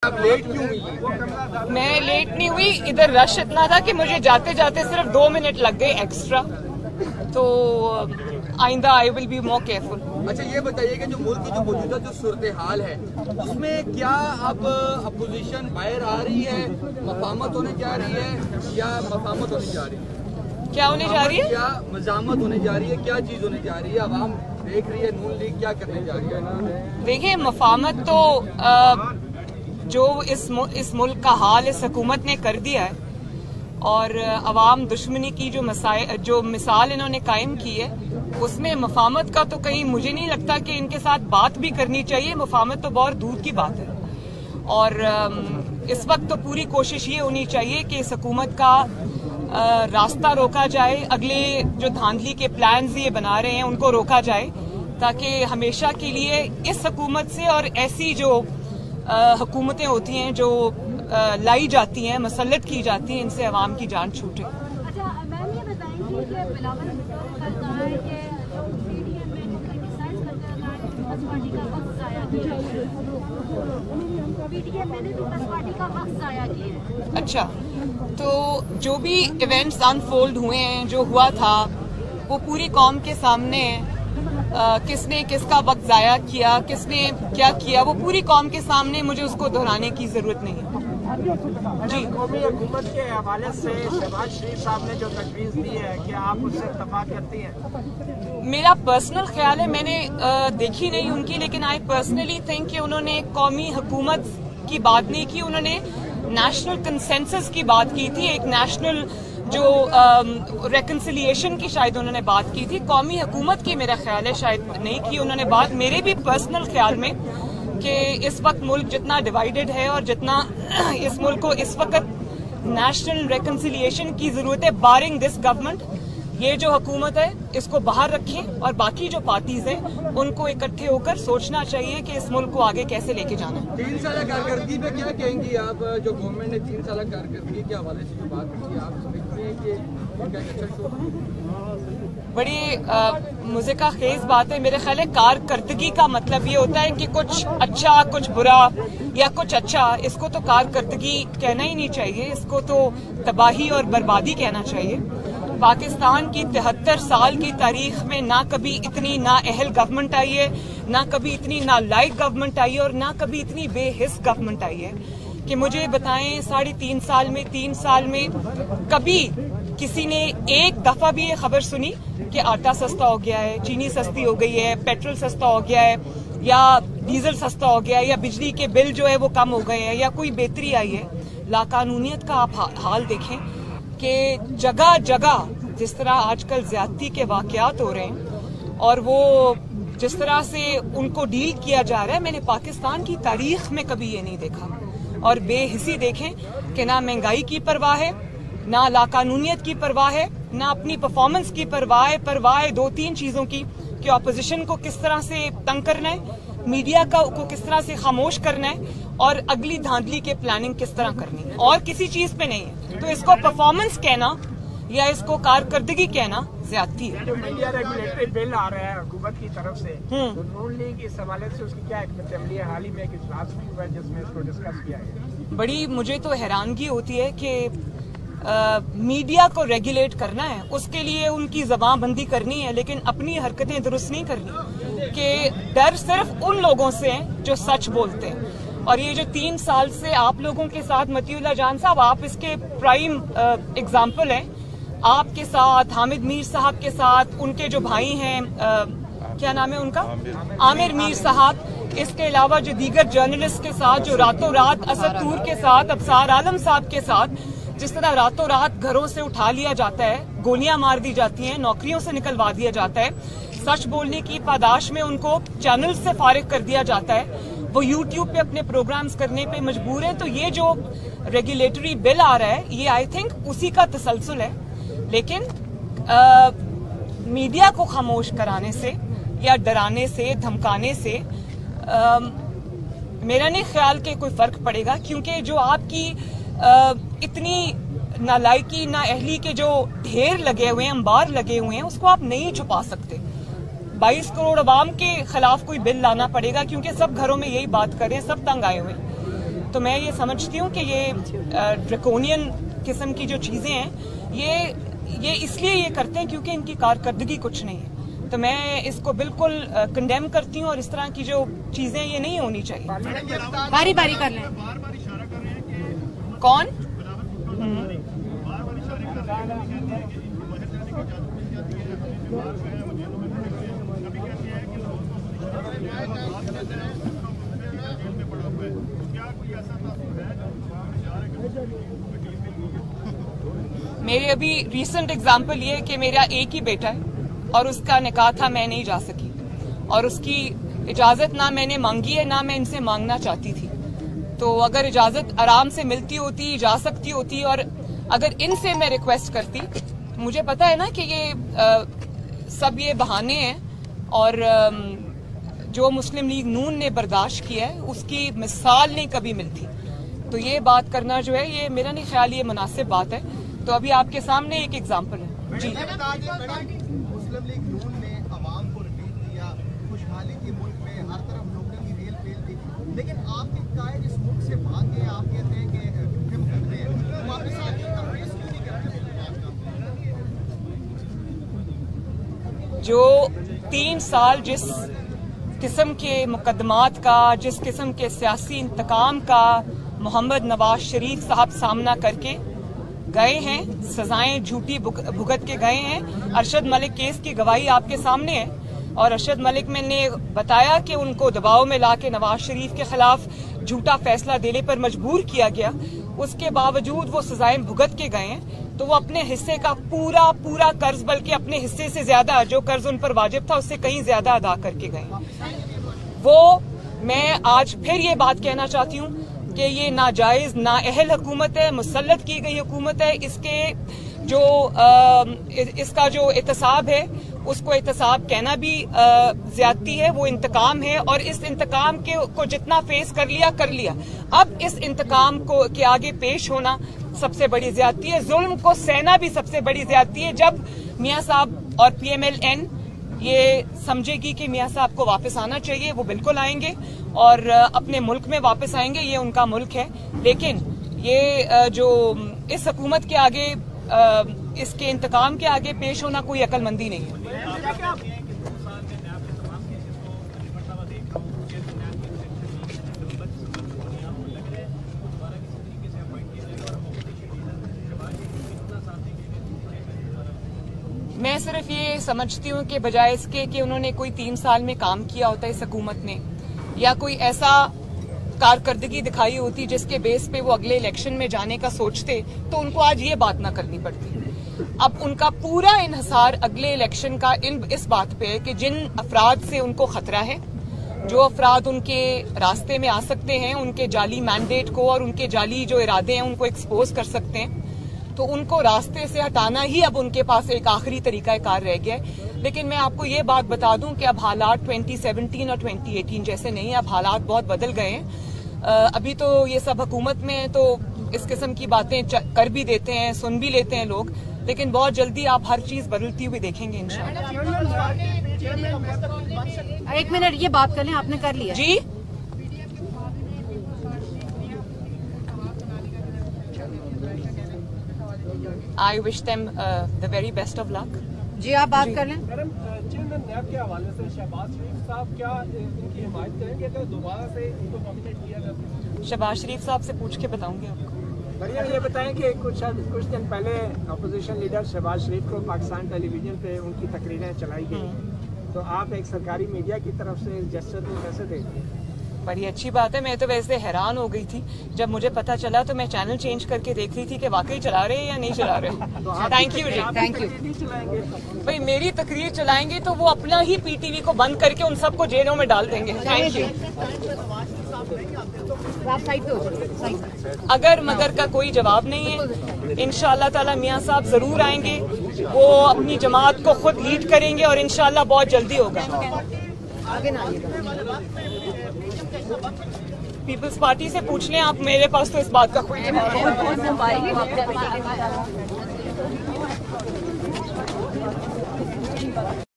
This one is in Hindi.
आप लेट क्यों हुई? मैं लेट नहीं हुई, इधर रश इतना था कि मुझे जाते जाते सिर्फ 2 मिनट लग गए एक्स्ट्रा, तो आइंदा I will be more careful. अच्छा ये बताइए कि जो मुल्क की जो मौजूदा जो सूरत हाल है उसमें क्या अब अपोजिशन बाहर आ रही है, मफामत होने जा रही है या मफामत होने जा रही है? क्या होने जा रही है? क्या मजामत होने जा रही है, क्या चीज होने जा रही है? अवाम देख रही है नून लीग क्या करने जा रही है? देखिए, मफामत तो जो इस मुल्क का हाल इस हुकूमत ने कर दिया है, और अवाम दुश्मनी की जो मिसाल इन्होंने कायम की है, उसमें मफामत का तो कहीं मुझे नहीं लगता कि इनके साथ बात भी करनी चाहिए। मफामत तो बहुत दूर की बात है, और इस वक्त तो पूरी कोशिश ये होनी चाहिए कि इस हुकूमत का रास्ता रोका जाए, अगले जो धांधली के प्लान्स ये बना रहे हैं उनको रोका जाए, ताकि हमेशा के लिए इस हुकूमत से और ऐसी जो हुकूमतें होती हैं जो लाई जाती हैं, मसल्लत की जाती हैं, इनसे अवाम की जान छूटे। अच्छा मैम, ये बताएंगे कि बिलावल भुट्टो का कहा है कि जो पीडीएम में जो क्रिटिसाइज करते रहा है पीपल्स पार्टी का वक्त जाया किया है, पीडीएम में पीपल्स पार्टी का वक्त जाया किया है। अच्छा, तो जो भी इवेंट्स अनफोल्ड हुए हैं, जो हुआ था वो पूरी कौम के सामने है। किसने किसका वक्त जाया किया, किसने क्या किया, वो पूरी कौम के सामने, मुझे उसको दोहराने की जरूरत नहीं है। जी, कौमी हुकूमत के हवाले से शहबाज शरीफ साहब ने जो तजवीज़ दी है, क्या आप उससे इत्तेफाक करती हैं? मेरा पर्सनल ख्याल है, मैंने देखी नहीं उनकी, लेकिन आई पर्सनली थिंक कि उन्होंने कौमी हुकूमत की बात नहीं की, उन्होंने नेशनल कंसेंसस की बात की थी, एक नेशनल जो रेकन्सिलिएशन की शायद उन्होंने बात की थी। कौमी हुकूमत की मेरा ख्याल है शायद नहीं की उन्होंने बात। मेरे भी पर्सनल ख्याल में कि इस वक्त मुल्क जितना डिवाइडेड है और जितना इस मुल्क को इस वक्त नेशनल रेकन्सिलिएशन की जरूरत है, बारिंग दिस गवर्नमेंट, ये जो हुकूमत है इसको बाहर रखें और बाकी जो पार्टीज हैं उनको इकट्ठे होकर सोचना चाहिए कि इस मुल्क को आगे कैसे लेके जाना है। 3 साल कारकर्दगी पे क्या कहेंगी आप? जो गवर्नमेंट ने 3 साल कारकर्दगी के हवाले से जो बात की, आप समझते हैं कि क्या अच्छा शो? बड़ी मुज़िका खेज बात है। मेरे ख्याल है कारकर्दगी का मतलब ये होता है कि कुछ अच्छा, कुछ बुरा या कुछ अच्छा, इसको तो कारकर्दगी कहना ही नहीं चाहिए, इसको तो तबाही और बर्बादी कहना चाहिए। पाकिस्तान की 73 साल की तारीख में ना कभी इतनी नाअहल गवर्नमेंट आई है, ना कभी इतनी नालायक गवर्नमेंट आई है, और ना कभी इतनी बेहिस गवर्नमेंट आई है कि मुझे बताएं 3.5 साल में कभी किसी ने एक दफा भी ये खबर सुनी कि आटा सस्ता हो गया है, चीनी सस्ती हो गई है, पेट्रोल सस्ता हो गया है, या डीजल सस्ता हो गया है, या बिजली के बिल जो है वो कम हो गए हैं, या कोई बेहतरी आई है? लाकानूनियत का आप हाल देखें कि जगह जगह जिस तरह आजकल ज्यादती के वाकयात हो रहे हैं और वो जिस तरह से उनको डील किया जा रहा है, मैंने पाकिस्तान की तारीख में कभी ये नहीं देखा। और बेहिसी देखें कि ना महंगाई की परवाह है, ना लाकानूनियत की परवाह है, ना अपनी परफॉर्मेंस की परवाह है 2-3 चीजों की, कि ऑपोजिशन को किस तरह से तंग करना है, मीडिया को किस तरह से खामोश करना है, और अगली धांधली के प्लानिंग किस तरह करनी है, और किसी चीज पे नहीं है। तो इसको परफॉर्मेंस कहना या इसको कारकर्दगी कहना ज्यादती है। जो मीडिया रेगुलेटरी बिल आ रहा है हुकूमत की तरफ से, तो नून लीग इस हवाले से उसकी क्या हिकमत अमली है? हाल ही में एक इजलास भी हुआ है जिसमें इसको डिस्कस किया है। बड़ी मुझे तो हैरानगी होती है कि मीडिया को रेगुलेट करना है, उसके लिए उनकी जबानबंदी करनी है, लेकिन अपनी हरकतें दुरुस्त नहीं करनी। कि डर सिर्फ उन लोगों से है जो सच बोलते हैं। और ये जो 3 साल से आप लोगों के साथ मतीउल्लाह जान साहब, आप इसके प्राइम एग्जाम्पल हैं। आपके साथ, हामिद मीर साहब के साथ, उनके जो भाई हैं, क्या नाम है उनका, आमिर मीर साहब, इसके अलावा जो दीगर जर्नलिस्ट के साथ, जो रातों रात असद तूर के साथ, अबसार आलम साहब के साथ, जिस तरह रातों रात घरों से उठा लिया जाता है, गोलियां मार दी जाती हैं, नौकरियों से निकलवा दिया जाता है, सच बोलने की पादाश में उनको चैनल से फारिग कर दिया जाता है, वो यूट्यूब पे अपने प्रोग्राम्स करने पे मजबूर है। तो ये जो रेगुलेटरी बिल आ रहा है, ये आई थिंक उसी का तसलसल है। लेकिन मीडिया को खामोश कराने से या डराने से, धमकाने से मेरा नहीं ख्याल कि कोई फर्क पड़ेगा, क्योंकि जो आपकी इतनी नालायकी, नाअहली के जो ढेर लगे हुए हैं, अंबार लगे हुए हैं, उसको आप नहीं छुपा सकते। 22 करोड़ अवाम के खिलाफ कोई बिल लाना पड़ेगा, क्योंकि सब घरों में यही बात कर रहे हैं, सब तंग आए हुए हैं। तो मैं ये समझती हूँ कि ये ड्रैकोनियन किस्म की जो चीजें हैं ये इसलिए ये करते हैं क्योंकि इनकी कारकर्दगी कुछ नहीं है। तो मैं इसको बिल्कुल कंडेम करती हूँ और इस तरह की जो चीजें ये नहीं होनी चाहिए। बारी बारी कर लें। कौन? मेरे अभी रीसेंट एग्जाम्पल ये कि मेरा एक ही बेटा है और उसका निकाह था, मैं नहीं जा सकी और उसकी इजाजत ना मैंने मांगी है ना मैं इनसे मांगना चाहती थी। तो अगर इजाजत आराम से मिलती होती, जा सकती होती और अगर इनसे मैं रिक्वेस्ट करती, मुझे पता है ना कि ये सब ये बहाने हैं और जो मुस्लिम लीग नून ने बर्दाश्त किया है उसकी मिसाल नहीं कभी मिलती। तो ये बात करना जो है ये मेरा नहीं ख्याल ये मुनासिब बात है। तो अभी आपके सामने एक एग्जाम्पल है जी। मुस्लिम लीग नून ने अवाम को रिलीफ दिया, खुशहाली थी मुल्क में, हर तरफ लोगों की रेल फेल थी, लेकिन आपके कायद इस मुल्क से भाग गए। आप कहते हैं कि फिल्म करते हैं, वापस आके कंप्रेस क्यों नहीं करते? जो 3 साल जिस किस्म के मुकदमात का, जिस किस्म के सियासी इंतकाम का मोहम्मद नवाज शरीफ साहब सामना करके गए हैं, सजाएं झूठी भुगत के गए हैं। अरशद मलिक केस की गवाही आपके सामने है और अरशद मलिक ने बताया कि उनको दबाव में लाके नवाज शरीफ के खिलाफ झूठा फैसला देने पर मजबूर किया गया। उसके बावजूद वो सजाएं भुगत के गए हैं तो वो अपने हिस्से का पूरा कर्ज, बल्कि अपने हिस्से से ज्यादा जो कर्ज उन पर वाजिब था उससे कहीं ज्यादा अदा करके गए। वो मैं आज फिर ये बात कहना चाहती हूँ कि ये नाजायज नाअहल हुकूमत है, मुसल्लत की गई हुकूमत है। इसका जो एहतसाब है उसको एहतसाब कहना भी ज्यादती है, वो इंतकाम है और इस इंतकाम को जितना फेस कर लिया। अब इस इंतकाम के आगे पेश होना सबसे बड़ी ज्यादती है, जुल्म को सहना भी सबसे बड़ी ज्यादती है। जब मियां साहब और PMLN ये समझेगी कि मियां साहब को वापस आना चाहिए, वो बिल्कुल आएंगे और अपने मुल्क में वापस आएंगे, ये उनका मुल्क है। लेकिन ये जो इस हुकूमत के आगे, इसके इंतकाम के आगे पेश होना कोई अक्लमंदी नहीं है। मैं सिर्फ ये समझती हूँ कि बजाय इसके कि उन्होंने कोई 3 साल में काम किया होता इस हुकूमत ने, या कोई ऐसा कारकर्दगी दिखाई होती जिसके बेस पे वो अगले इलेक्शन में जाने का सोचते, तो उनको आज ये बात ना करनी पड़ती। अब उनका पूरा इन्हिसार अगले इलेक्शन का इस बात पे है कि जिन अफराद से उनको खतरा है, जो अफराद उनके रास्ते में आ सकते हैं, उनके जाली मैंडेट को और उनके जाली जो इरादे हैं उनको एक्सपोज कर सकते हैं, तो उनको रास्ते से हटाना ही अब उनके पास एक आखिरी तरीकाकार रह गया है। लेकिन मैं आपको ये बात बता दूं कि अब हालात 2017 और 2018 जैसे नहीं है, अब हालात बहुत बदल गए हैं। अभी तो ये सब हुकूमत में है तो इस किस्म की बातें कर भी देते हैं, सुन भी लेते हैं लोग, लेकिन बहुत जल्दी आप हर चीज बदलती हुई देखेंगे इंशाल्लाह। 1 मिनट ये बात कर लें, आपने कर लिया जी। I wish them the very best of luck. जी, आप बात कर लें। मैडम, चेयरमैन नैब के हवाले से शहबाज शरीफ साहब क्या इनकी हिमायत करेंगे अगर दोबारा से इनको नॉमिनेट किया जाए? शहबाज शरीफ साहब से पूछ के बताऊंगी आपको। बढ़िया, ये बताएं कि कुछ दिन पहले अपोजिशन लीडर शहबाज शरीफ को पाकिस्तान टेलीविजन पे उनकी तकरीरें चलाई गई, तो आप एक सरकारी मीडिया की तरफ से जेस्चर को कैसे देखते हैं? बड़ी अच्छी बात है। मैं तो वैसे हैरान हो गई थी जब मुझे पता चला, तो मैं चैनल चेंज करके देख रही थी कि वाकई चला रहे हैं या नहीं चला रहे। Thank you ji, thank you. भाई मेरी तकरीर चलाएंगे तो वो अपना ही PTV को बंद करके उन सबको जेलों में डाल देंगे। Thank you. अगर मगर का कोई जवाब नहीं है, इंशाअल्लाह ताला मियां साहब जरूर आएंगे, वो अपनी जमात को खुद लीड करेंगे और इंशाअल्लाह बहुत जल्दी होगा। पीपल्स पार्टी से पूछ लें आप, मेरे पास तो इस बात का कोई जवाब नहीं है।